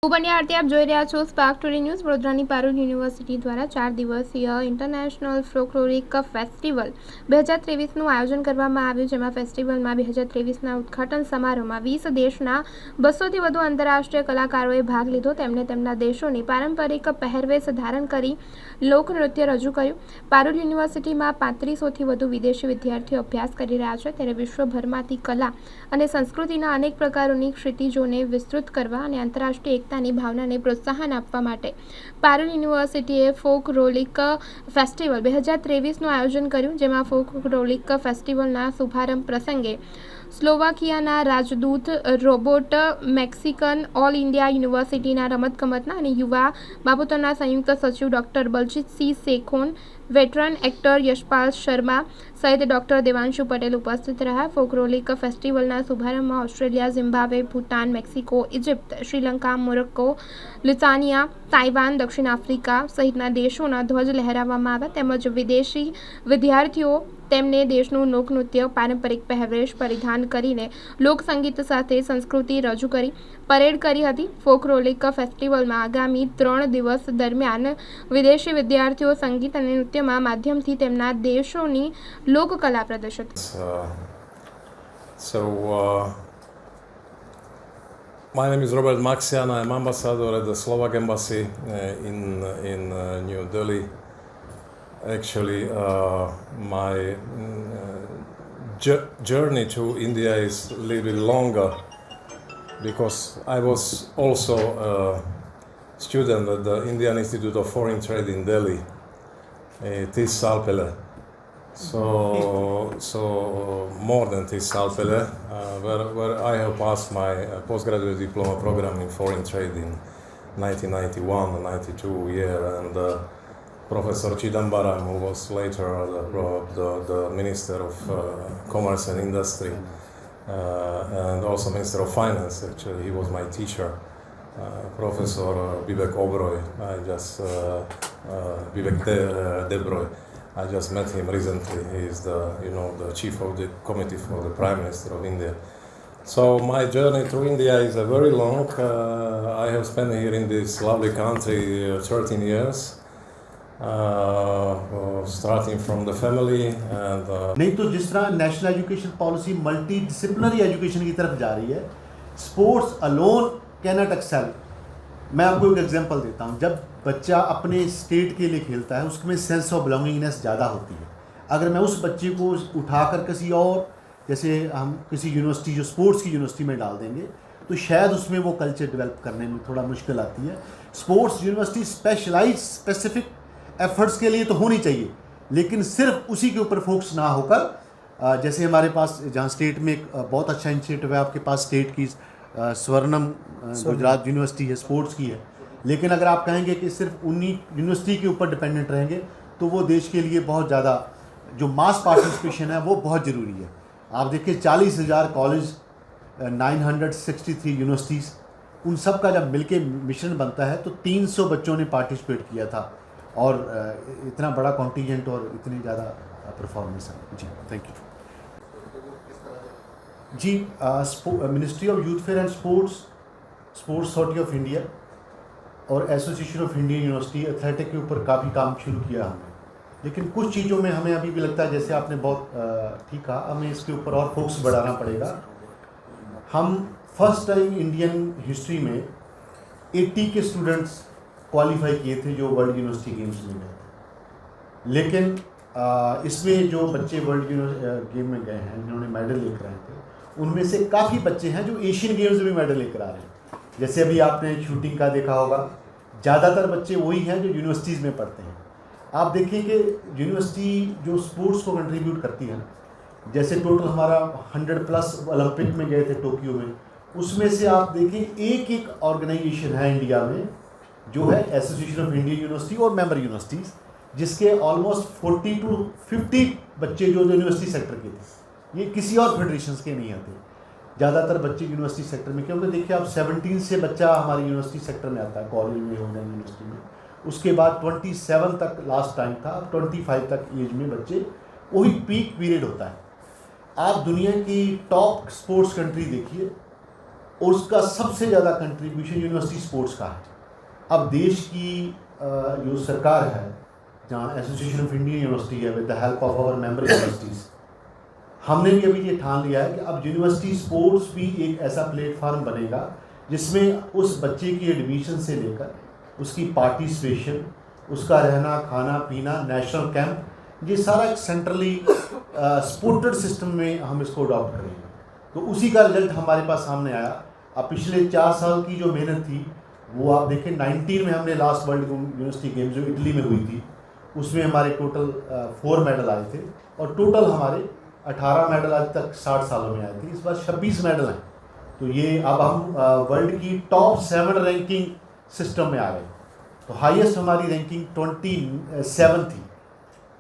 ઉબન્યા આરતી આપ જોઈ રહ્યા છો સ્પાર્ક ટુડે ન્યૂઝ. વડોદરાની પારુલ યુનિવર્સિટી દ્વારા 4 દિવસીય ઇન્ટરનેશનલ ફોલ્કલોરિક ફેસ્ટિવલ 2023નું આયોજન કરવામાં આવ્યું, જેમાં ફેસ્ટિવલમાં 2023ના ઉદ્ઘાટન સમારોહમાં 20 દેશના 200થી વધુ આંતરરાષ્ટ્રીય કલાકારોએ ભાગ લીધો. તેમણે તેમના દેશોની પારંપરિક પહેરવેશ ધારણ કરી લોકનૃત્ય રજૂ કર્યું. પારુલ યુનિવર્સિટીમાં 3500થી વધુ વિદેશી વિદ્યાર્થીઓ અભ્યાસ કરી રહ્યા છે, ત્યારે વિશ્વભરમાંથી કલા અને સંસ્કૃતિના અનેક પ્રકારોની ક્ષિતિજોને વિસ્તૃત કરવા અને આંતરરાષ્ટ્રીય એકતાની ભાવનાને પ્રોત્સાહન આપવા માટે પારુલ યુનિવર્સિટીએ ફોલ્કલોરિક ફેસ્ટિવલ 2023નું આયોજન કર્યું, જેમાં ફોલ્કલોરિક ફેસ્ટિવલના શુભારંભ પ્રસંગે સ્લોવાકિયાના રાજદૂત રોબર્ટ મેક્સિકન, ઓલ ઇન્ડિયા યુનિવર્સિટીના રમતગમતના અને યુવા બાબતોના સંયુક્ત સચિવ doctor Baljit Singh Shekhon, veteran actor Yashpal Sharma સહિત ડૉક્ટર દેવાંશુ પટેલ ઉપસ્થિત રહ્યા. ફોલ્કલોરિક ફેસ્ટિવલના શુભારંભમાં Australia, Zimbabwe, Bhutan, Mexico, Egypt, Sri Lanka, Morocco, Lithuania, Taiwan, દક્ષિણ આફ્રિકા સહિતના દેશોના ધ્વજ લહેરાવવામાં આવ્યા, તેમજ વિદેશી વિદ્યાર્થીઓ તેમને દેશનું લોકનૃત્ય, પારંપરિક પહેરવેશ પરિધાન કરીને લોકસંગીત સાથે સંસ્કૃતિ રજૂ કરી પરેડ કરી હતી. ફોલ્કલોરિક ફેસ્ટિવલમાં આગામી 3 દિવસ દરમિયાન વિદેશી વિદ્યાર્થીઓ સંગીત અને નૃત્યના માધ્યમથી તેમના દેશોની લોકકલા પ્રદર્શિત. My name is Robert Maxian. I am ambassador at the Slovak embassy in New Delhi. Actually, my journey to India is a little bit longer because I was also a student at the Indian Institute of Foreign Trade in Delhi, 30 साल पहले. So more than 30 साल पहले, where I have passed my postgraduate diploma program in foreign trade in 1991 and 92 year, and Professor Chidambaram, who was later the Minister of Commerce and Industry, and also Minister of Finance. Actually, he was my teacher. Professor Vivek Oberoi, Vivek Debroy. I just met him recently. He is the chief of the committee for the Prime Minister of India. So my journey through India is a very long. I have spent here in this lovely country 13 years. Starting from the family and नहीं तो जिस तरह national education policy multidisciplinary education की तरफ जा रही है, sports alone can not excel. मैं आपको एक एग्जांपल देता हूँ. जब बच्चा अपने स्टेट के लिए खेलता है, उसमें सेंस ऑफ बिलोंगिंगनेस ज़्यादा होती है. अगर मैं उस बच्चे को उठाकर किसी और, जैसे हम किसी यूनिवर्सिटी जो स्पोर्ट्स की यूनिवर्सिटी में डाल देंगे, तो शायद उसमें वो कल्चर डेवलप करने में थोड़ा मुश्किल आती है. स्पोर्ट्स यूनिवर्सिटी स्पेसिफिक एफर्ट्स के लिए तो होनी चाहिए, लेकिन सिर्फ उसी के ऊपर फोकस ना होकर, जैसे हमारे पास जहाँ स्टेट में एक बहुत अच्छा इनिशिएटिव है, आपके पास स्टेट की स्वर्णम गुजरात यूनिवर्सिटी है, स्पोर्ट्स की है. लेकिन अगर आप कहेंगे कि सिर्फ उन्हीं यूनिवर्सिटी के ऊपर डिपेंडेंट रहेंगे, तो वो देश के लिए बहुत ज़्यादा जो मास पार्टिसिपेशन है वो बहुत ज़रूरी है. आप देखिए 40,000 कॉलेज, 963 यूनिवर्सिटीज़, उन सब का जब मिलके मिशन बनता है तो 300 बच्चों ने पार्टिसिपेट किया था, और इतना बड़ा कॉन्टीजेंट और इतनी ज़्यादा परफॉर्मेंस है. जी थैंक यू. जी ministry of youth affairs and sports authority of India और association of Indian university athletic के ऊपर काफ़ी काम शुरू किया हमने. लेकिन कुछ चीज़ों में हमें अभी भी लगता है, जैसे आपने बहुत ठीक कहा, हमें इसके ऊपर और फोकस बढ़ाना पड़ेगा. हम फर्स्ट टाइम इंडियन हिस्ट्री में 80 के स्टूडेंट्स क्वालिफाई किए थे जो वर्ल्ड यूनिवर्सिटी गेम्स में गए थे. लेकिन इसमें जो बच्चे वर्ल्ड गेम में गए हैं, जिन्होंने मेडल लेकर आए थे, उनमें से काफ़ी बच्चे हैं जो एशियन गेम्स में भी मेडल लेकर आ रहे हैं. जैसे अभी आपने शूटिंग का देखा होगा, ज़्यादातर बच्चे वही हैं जो यूनिवर्सिटीज़ में पढ़ते हैं. आप देखिए कि यूनिवर्सिटी जो स्पोर्ट्स को कंट्रीब्यूट करती है, जैसे टोटल हमारा 100+ ओलंपिक में गए थे टोक्यो में, उसमें से आप देखिए एक ऑर्गेनाइजेशन है इंडिया में जो है एसोसिएशन ऑफ इंडियन यूनिवर्सिटी और मेंबर यूनिवर्सिटीज़, जिसके ऑलमोस्ट 40 to 50 बच्चे जो यूनिवर्सिटी सेक्टर के थे. ये किसी और फेडरेशंस के नहीं आते. ज़्यादातर बच्चे यूनिवर्सिटी सेक्टर में, क्योंकि देखिए आप 17 से बच्चा हमारी यूनिवर्सिटी सेक्टर में आता है, कॉलेज में हो गया यूनिवर्सिटी में. उसके बाद 27 तक लास्ट टाइम था, 25 तक एज में बच्चे, वही पीक पीरियड होता है. आप दुनिया की टॉप स्पोर्ट्स कंट्री देखिए, उसका सबसे ज़्यादा कंट्रीब्यूशन यूनिवर्सिटी स्पोर्ट्स का है। अब देश की जो सरकार है, जहाँ एसोसिएशन ऑफ इंडियन यूनिवर्सिटी है, with the help of our member universities, हमने भी अभी ये ठान लिया है कि अब यूनिवर्सिटी स्पोर्ट्स भी एक ऐसा प्लेटफार्म बनेगा जिसमें उस बच्चे की एडमिशन से लेकर उसकी पार्टिसिपेशन, उसका रहना, खाना पीना, नेशनल कैंप, ये सारा एक सेंट्रली सपोर्टेड सिस्टम में हम इसको अडॉप्ट करेंगे। तो उसी का रिजल्ट हमारे पास सामने आया। अब पिछले 4 साल की जो मेहनत थी वो आप देखें, 19 में हमने लास्ट वर्ल्ड यूनिवर्सिटी गेम्स जो इटली में हुई थी उसमें हमारे टोटल 4 मेडल आए थे, और टोटल हमारे 18 मेडल आज तक 60 सालों में आए थे। इस बार 26 मेडल हैं। तो ये अब हम वर्ल्ड की टॉप 7 रैंकिंग सिस्टम में आ गए। तो हाईएस्ट हमारी रैंकिंग 27 थी,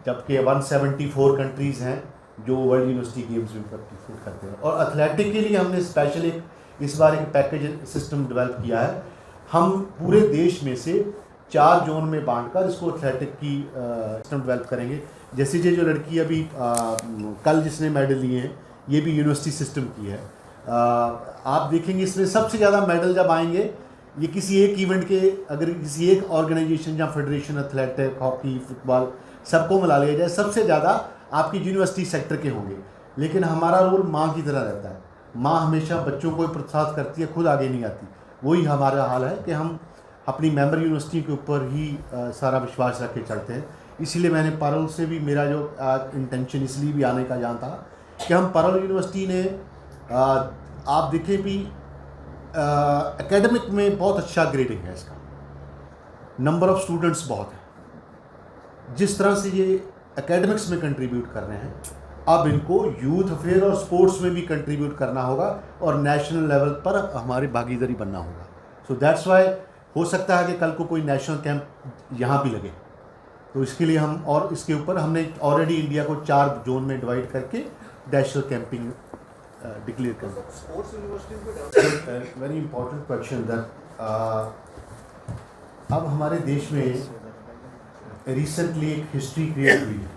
जबकि 174 कंट्रीज़ हैं जो वर्ल्ड यूनिवर्सिटी गेम्स में पार्टिसिपेट करते हैं। और एथलेटिक के लिए हमने स्पेशल इस बार एक पैकेज सिस्टम डेवलप किया है। हम पूरे देश में से 4 जोन में बांटकर इसको एथलेटिक की सिस्टम डेवलप करेंगे। जैसे ये जो लड़की अभी कल जिसने मेडल लिए हैं, ये भी यूनिवर्सिटी सिस्टम की है। आप देखेंगे इसमें सबसे ज़्यादा मेडल जब आएंगे, ये किसी एक इवेंट के, अगर किसी एक ऑर्गेनाइजेशन या फेडरेशन, एथलेटिक, हॉकी, फुटबॉल, सबको मिला लिया जाए, सबसे ज़्यादा आपकी यूनिवर्सिटी सेक्टर के होंगे। लेकिन हमारा रोल माँ की तरह रहता है। माँ हमेशा बच्चों को प्रोत्साहित करती है, खुद आगे नहीं आती। वही हमारा हाल है कि हम अपनी मेंबर यूनिवर्सिटी के ऊपर ही सारा विश्वास रख के चलते हैं। इसीलिए मैंने परल से भी, मेरा जो इंटेंशन इसलिए भी आने का जान था कि हम परल यूनिवर्सिटी ने आप देखें भी एकेडमिक में बहुत अच्छा ग्रेडिंग है इसका, नंबर ऑफ़ स्टूडेंट्स बहुत है। जिस तरह से ये एकेडमिक्स में कंट्रीब्यूट कर रहे हैं, अब इनको यूथ अफेयर और स्पोर्ट्स में भी कंट्रीब्यूट करना होगा और नेशनल लेवल पर हमारी भागीदारी बनना होगा। सो दैट्स वाई हो सकता है कि कल को कोई नेशनल कैंप यहाँ भी लगे। तो इसके लिए हम, और इसके ऊपर हमने ऑलरेडी इंडिया को 4 जोन में डिवाइड करके नेशनल कैंपिंग डिक्लेयर कर दिया। Sports university very important question that अब हमारे देश में रिसेंटली एक हिस्ट्री क्रिएट हुई है।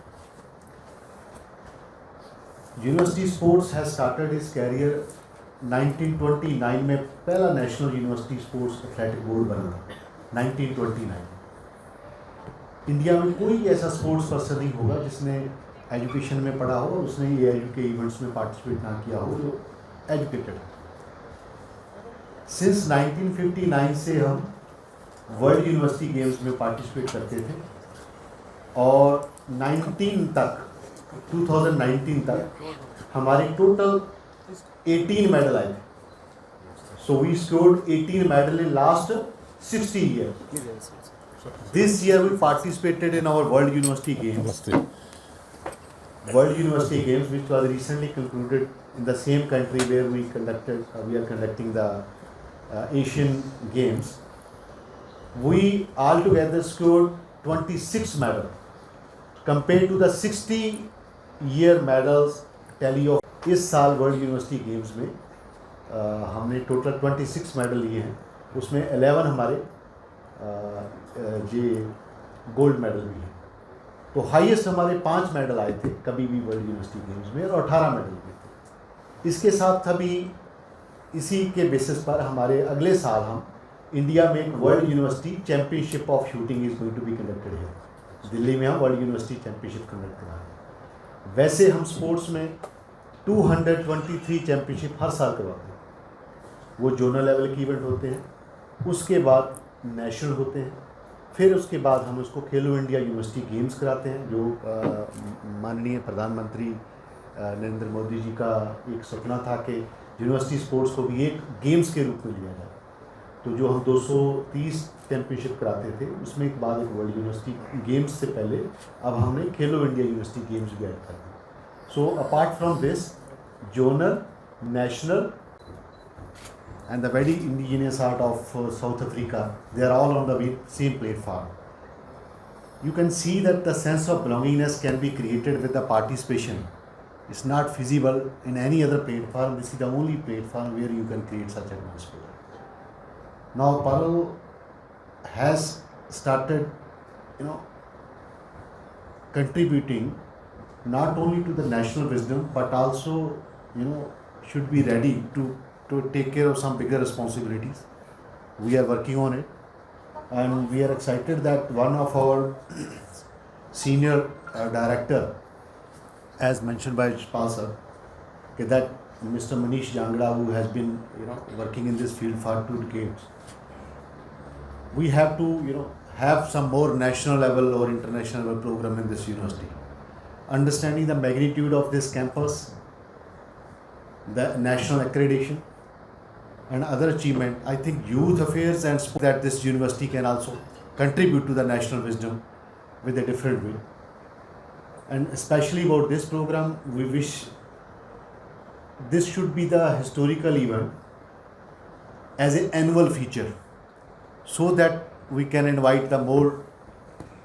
University sports has started his career 1929 में। पहला national university sports athletic board बना था 1929। इंडिया में कोई ऐसा स्पोर्ट्स पर्सन नहीं होगा जिसने एजुकेशन में पढ़ा हो और उसने ये के इवेंट्स में पार्टिसिपेट ना किया हो, जो एजुकेटेड है। सिंस 1959 से हम वर्ल्ड यूनिवर्सिटी गेम्स में पार्टिसिपेट करते थे, और 2019 तक हमारे टोटल 18 मेडल आए थे। So we scored 18 medal in last 60 years. This year we participated in our World University Games. World University Games, which was recently concluded in the same country where we are conducting the Asian Games. We altogether scored 26 medals compared to the 60-year medals tally of इस साल world university games में हमने total 26 medal लिए हैं। उसमें 11 हमारे ये gold medal भी हैं। तो हाईएस्ट हमारे 5 मेडल आए थे कभी भी वर्ल्ड यूनिवर्सिटी गेम्स में, और 18 मेडल भी थे। इसके साथ अभी इसी के बेसिस पर हमारे अगले साल हम इंडिया में एक world university championship of shooting is going to be conducted है। दिल्ली में हम वर्ल्ड यूनिवर्सिटी चैम्पियनशिप कंडक्ट करा रहे हैं। वैसे हम स्पोर्ट्स में 223 चैम्पियनशिप हर साल करवाते हैं। वो जोनल लेवल के इवेंट होते हैं, उसके बाद नेशनल होते हैं, फिर उसके बाद हम उसको खेलो इंडिया यूनिवर्सिटी गेम्स कराते हैं, जो माननीय प्रधानमंत्री नरेंद्र मोदी जी का एक सपना था कि यूनिवर्सिटी स्पोर्ट्स को भी एक गेम्स के रूप में लिया जाए। तो जो हम 230 चैम्पियनशिप कराते थे, उसमें एक बाद एक वर्ल्ड यूनिवर्सिटी गेम्स से पहले अब हमने खेलो इंडिया यूनिवर्सिटी गेम्स भी ऐड कर दिए। So apart from this, zonal, national and the very indigenous art of South Africa, they are all on the same platform. You can see that the sense of belongingness can be created with the participation. It's not feasible in any other platform. This is the only platform where you can create such atmosphere. Now Parul has started, contributing not only to the national wisdom, but also, should be ready to to take care of some bigger responsibilities. We are working on it, and we are excited that one of our senior director, as mentioned by Pal sir, that Mr. Manish Jangda, who has been working in this field for 2 decades, we have to have some more national level or international level program in this university. Understanding the magnitude of this campus, the national accreditation, and other achievement, I think youth affairs and sport that this university can also contribute to the national wisdom with a different way. And especially about this program, we wish this should be the historical event as an annual feature, so that we can invite the more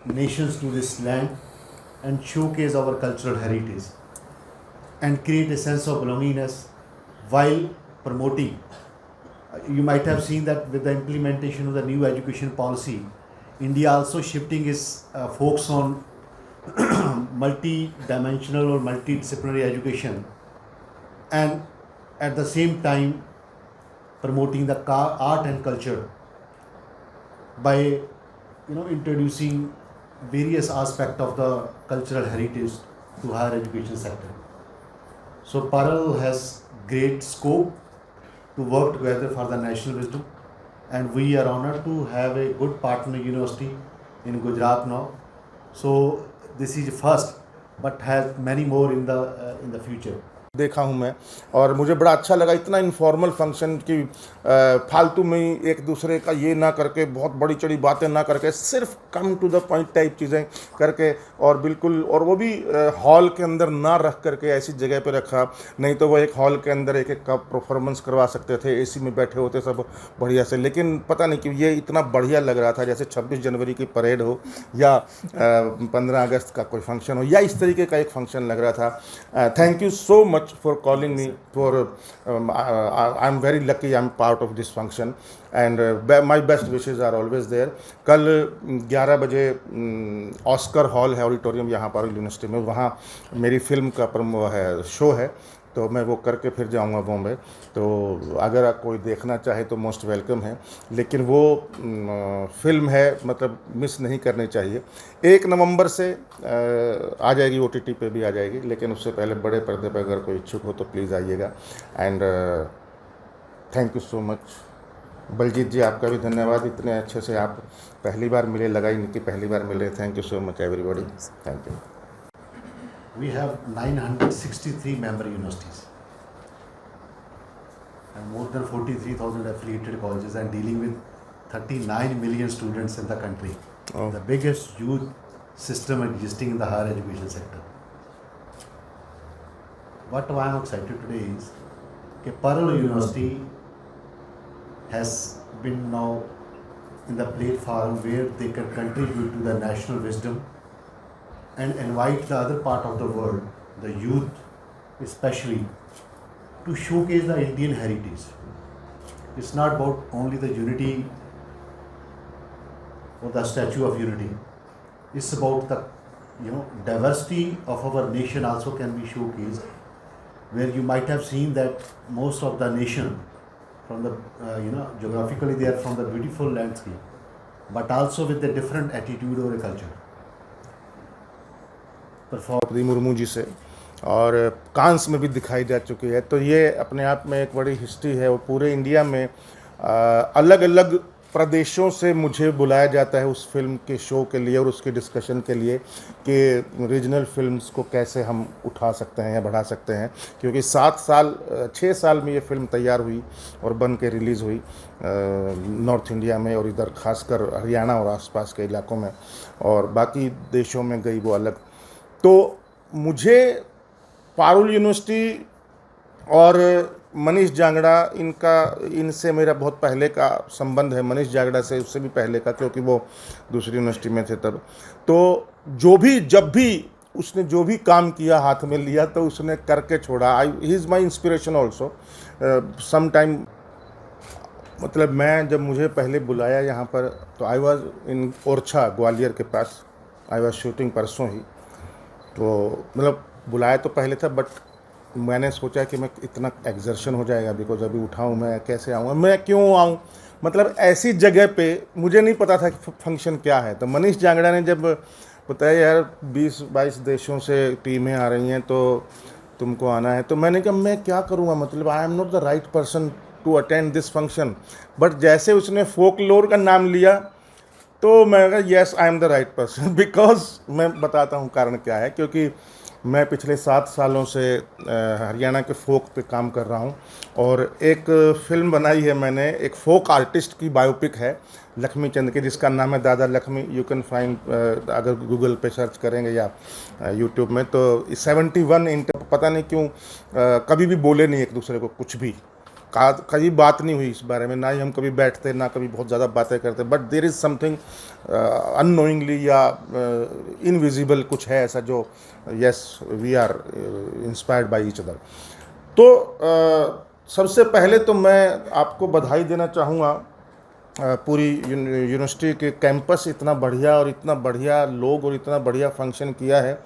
nations to this land and showcase our cultural heritage and create a sense of belongingness while promoting. You might have seen that with the implementation of the new education policy, India also shifting its focus on multi-dimensional or multidisciplinary education, and at the same time promoting the art and culture by introducing various aspects of the cultural heritage to higher education sector. So Parallel has great scope to work together for the national wisdom, and we are honored to have a good partner university in Gujarat now. So this is first, but has many more in the future. देखा हूँ मैं, और मुझे बड़ा अच्छा लगा। इतना informal function की फालतू में ही एक दूसरे का ये ना करके, बहुत बड़ी चढ़ी बातें ना करके, सिर्फ come to the point type चीज़ें करके, और बिल्कुल, और वो भी हॉल के अंदर ना रख करके ऐसी जगह पे रखा। नहीं तो वो एक हॉल के अंदर एक एक का परफॉर्मेंस करवा सकते थे, एसी में बैठे होते सब बढ़िया से, लेकिन पता नहीं कि ये इतना बढ़िया लग रहा था, जैसे 26 जनवरी की परेड हो या 15 अगस्त का कोई फंक्शन हो, या इस तरीके का एक फंक्शन लग रहा था। Thank you so much for calling me for I'm very lucky I'm part of this function, and my best wishes are always there. कल 11 बजे ऑस्कर हॉल है, ऑडिटोरियम यहाँ पर यूनिवर्सिटी में, वहाँ मेरी फिल्म का शो है, तो मैं वो करके फिर जाऊंगा बॉम्बे। तो अगर कोई देखना चाहे तो मोस्ट वेलकम है, लेकिन वो फिल्म है, मतलब मिस नहीं करनी चाहिए। 1 नवंबर से आ जाएगी, OTT पे भी आ जाएगी, लेकिन उससे पहले बड़े पर्दे पर अगर कोई इच्छुक हो तो प्लीज़ आइएगा। And thank you so much. Baljit ji, आपका भी धन्यवाद, इतने अच्छे से आप पहली बार मिले, लगा ही नहीं कि पहली बार मिले। Thank you so much everybody, thank you. We have 963 member universities and more than 43,000 affiliated colleges, and dealing with 39 million students in the country. Oh. The biggest youth system existing in the higher education sector. What I am excited today is that Parallel University has been now in the platform where they can contribute to the national wisdom and invite the other part of the world, the youth especially, to showcase the Indian heritage. It's not about only the unity or the Statue of Unity. It's about the diversity of our nation also can be showcased, where you might have seen that most of the nation from the geographically they are from the beautiful landscape, but also with a different attitude or a culture. Draupadi Murmu ji से, और कांस में भी दिखाई जा चुकी है, तो ये अपने आप में एक बड़ी हिस्ट्री है। और पूरे इंडिया में अलग अलग प्रदेशों से मुझे बुलाया जाता है उस फिल्म के शो के लिए और उसके डिस्कशन के लिए कि रीजनल फिल्म्स को कैसे हम उठा सकते हैं या बढ़ा सकते हैं, क्योंकि 6 साल में ये फिल्म तैयार हुई और बन के रिलीज़ हुई नॉर्थ इंडिया में, और इधर खासकर हरियाणा और आसपास के इलाकों में, और बाकी देशों में गई वो अलग। तो मुझे पारुल यूनिवर्सिटी और मनीष जांगड़ा, इनसे मेरा बहुत पहले का संबंध है, मनीष जांगड़ा से उससे भी पहले का, क्योंकि वो दूसरी यूनिवर्सिटी में थे तब। तो जब भी उसने जो भी काम किया, हाथ में लिया, तो उसने करके छोड़ा। He is my inspiration also some time. मतलब मैं जब मुझे पहले बुलाया यहाँ पर, तो I was in Orchha, Gwalior के पास, आई वॉज शूटिंग परसों ही। तो मतलब बुलाया तो पहले था, बट मैंने सोचा कि मैं इतना एग्जर्शन हो जाएगा, बिकॉज अभी उठाऊँ मैं, कैसे आऊँ, मैं क्यों आऊँ, मतलब ऐसी जगह पे मुझे नहीं पता था कि फंक्शन क्या है। तो मनीष जांगड़ा ने जब बताया यार 20-22 देशों से टीमें आ रही हैं तो तुमको आना है, तो मैंने कहा मैं क्या करूँगा, मतलब I am not the right person to attend this function. But जैसे उसने फोकलोर का नाम लिया तो मैं कहा yes I am the right person, because मैं बताता हूँ कारण क्या है। क्योंकि मैं पिछले 7 सालों से हरियाणा के फोक पे काम कर रहा हूँ, और एक फिल्म बनाई है मैंने, एक फोक आर्टिस्ट की बायोपिक है लक्ष्मी चंद की, जिसका नाम है दादा लक्ष्मी। यू कैन फाइंड, अगर गूगल पे सर्च करेंगे या यूट्यूब में, तो 71 इंटर, पता नहीं क्यों कभी भी बोले नहीं एक दूसरे को कुछ भी, कभी बात नहीं हुई इस बारे में, ना ही हम कभी बैठते, ना कभी बहुत ज़्यादा बातें करते। But there is something unknowingly या इनविजिबल कुछ है ऐसा जो yes we are inspired by each other. तो सबसे पहले तो मैं आपको बधाई देना चाहूँगा, पूरी यूनिवर्सिटी के कैंपस इतना बढ़िया, और इतना बढ़िया लोग, और इतना बढ़िया फंक्शन किया है।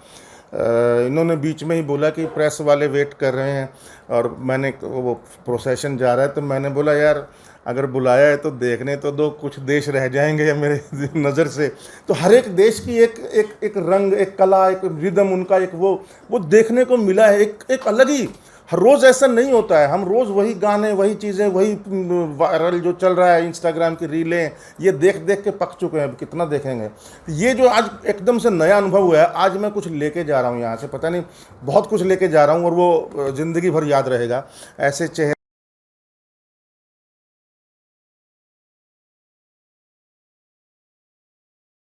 इन्होंने बीच में ही बोला कि प्रेस वाले वेट कर रहे हैं, और मैंने वो प्रोसेशन जा रहा है, तो मैंने बोला यार अगर बुलाया है तो देखने तो दो, कुछ देश रह जाएंगे या मेरे नज़र से। तो हर एक देश की एक रंग, एक कला, एक रिदम, उनका एक वो देखने को मिला है, एक अलग ही। हर रोज़ ऐसा नहीं होता है, हम रोज़ वही गाने, वही चीज़ें, वही वायरल जो चल रहा है, इंस्टाग्राम की रीलें, ये देख देख के पक चुके हैं, कितना देखेंगे। ये जो आज एकदम से नया अनुभव हुआ है, आज मैं कुछ लेके जा रहा हूँ यहाँ से, पता नहीं बहुत कुछ लेके जा रहा हूँ, और वो ज़िंदगी भर याद रहेगा। ऐसे चेहरे